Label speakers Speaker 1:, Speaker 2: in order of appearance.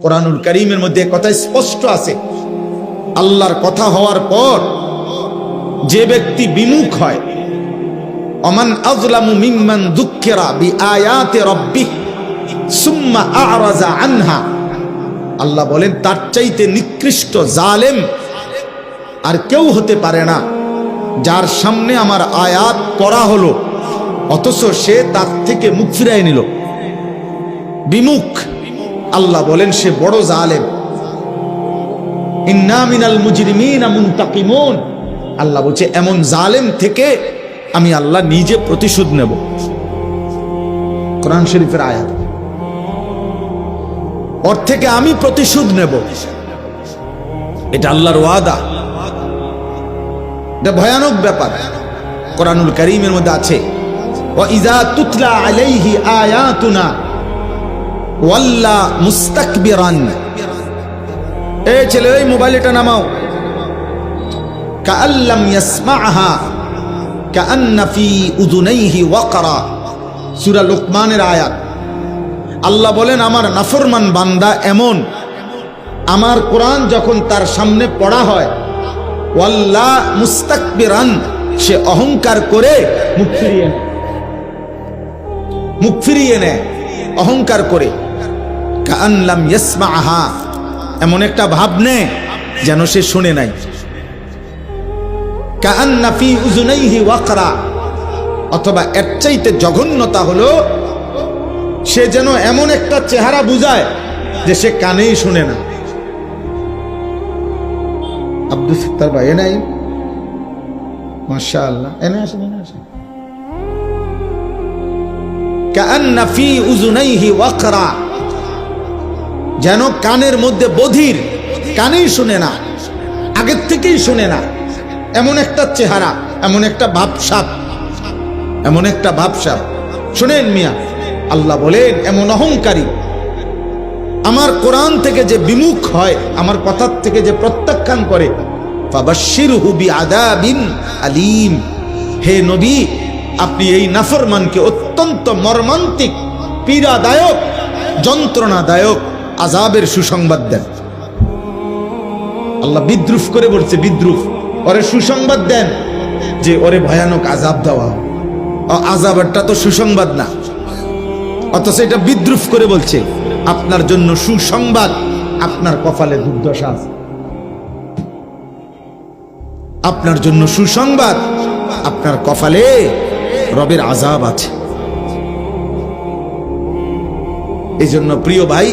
Speaker 1: কোরআনুল কারীমের মধ্যে কথা স্পষ্ট আছে, আল্লাহর কথা হওয়ার পর যে ব্যক্তি বিমুখ হয়, অমান আযলামু মিম্মান যুক্কিরা বিআয়াতি রাব্বিহি সুম্মা আ'রাযা আনহা, আল্লাহ বলেন তার চাইতে নিকৃষ্ট জালেম আর কেউ হতে পারে না, যার সামনে আমার আয়াত পড়া হলো অথচ সে তার থেকে মুখ ফিরায় নিল। বিমুখ, আল্লাহ বলেন সে বড় জালেম। ইন্না মিনাল মুজরিমিনা মুনতাকিমুন, আল্লাহ বলছে এমন জালেম থেকে আমি আল্লাহ নিজে প্রতিশোধ নেব। কোরআন শরীফের আয়াত, ওর থেকে আমি প্রতিশোধ নেব, এটা আল্লাহর ওয়াদা। এটা ভয়ানক ব্যাপার। কোরআনুল কারীমের মধ্যে আছে, ওয়া ইযা তুতলা আলাইহি আয়াতুনা ওয়াল্লা মুস্তাকবিরান। এই ছেলে, ওই মোবাইলটা নামাও। কাআল্লাম ইয়াসমাআহা কাআন্না ফি উযুনাইহি ওয়াকরা, সূরা লুকমানের আয়াত। আল্লাহ বলেন আমার নাফরমান বান্দা এমন, আমার কোরআন যখন তার সামনে পড়া হয় ওয়াল্লা মুস্তাকবিরান, সে অহংকার করে মুখ ফিরিয়ে নেয়, অহংকার করে। কাআল্লাম ইয়াসমাআহা, এমন একটা ভাব নেয় যেন সে শুনে নাই। কাআন্না ফি উযুনাইহি ওয়াকরা, অথবা এর চাইতে জঘন্যতা হলো সে যেন এমন একটা চেহারা বুঝায় যে সে কানেই শুনে না। আব্দুল সত্তার ভাই নাই, মাশাআল্লাহ, এনে আসেন, এনে আসেন। কাআন্না ফি উযুনাইহি ওয়াকরা, যেন কানের মধ্যে বধির, কানেই শুনে না, আগের থেকেই শুনে না, এমন একটা চেহারা, এমন একটা ভাবসাব, এমন একটা ভাবসাব। শুনেন মিয়া, আল্লাহ বলেন এমন অহংকারী, আমার কোরআন থেকে যে বিমুখ হয়, আমার কথার থেকে যে প্রত্যাখ্যান করে, ফাবাশশিরহু বিআযাবিন আলীম, হে নবী আপনি এই নাফরমানকে অত্যন্ত মর্মান্তিক, পীড়াদায়ক, যন্ত্রণাদায়ক আযাবের সুসংবাদ দেন। আল্লাহ বিদ্রুপ করে বলছে, বিদ্রুপ, ওরে সুসংবাদ দেন যে ওরে ভয়ানক আযাব দেওয়া। আযাবটা তো সুসংবাদ না, অথচ এটা বিদ্রুপ করে বলছে আপনার জন্য সুসংবাদ, আপনার কপালে দুর্দশা আছে। আপনার জন্য সুসংবাদ, আপনার কপালে রবের আযাব আছে। এই জন্য প্রিয় ভাই,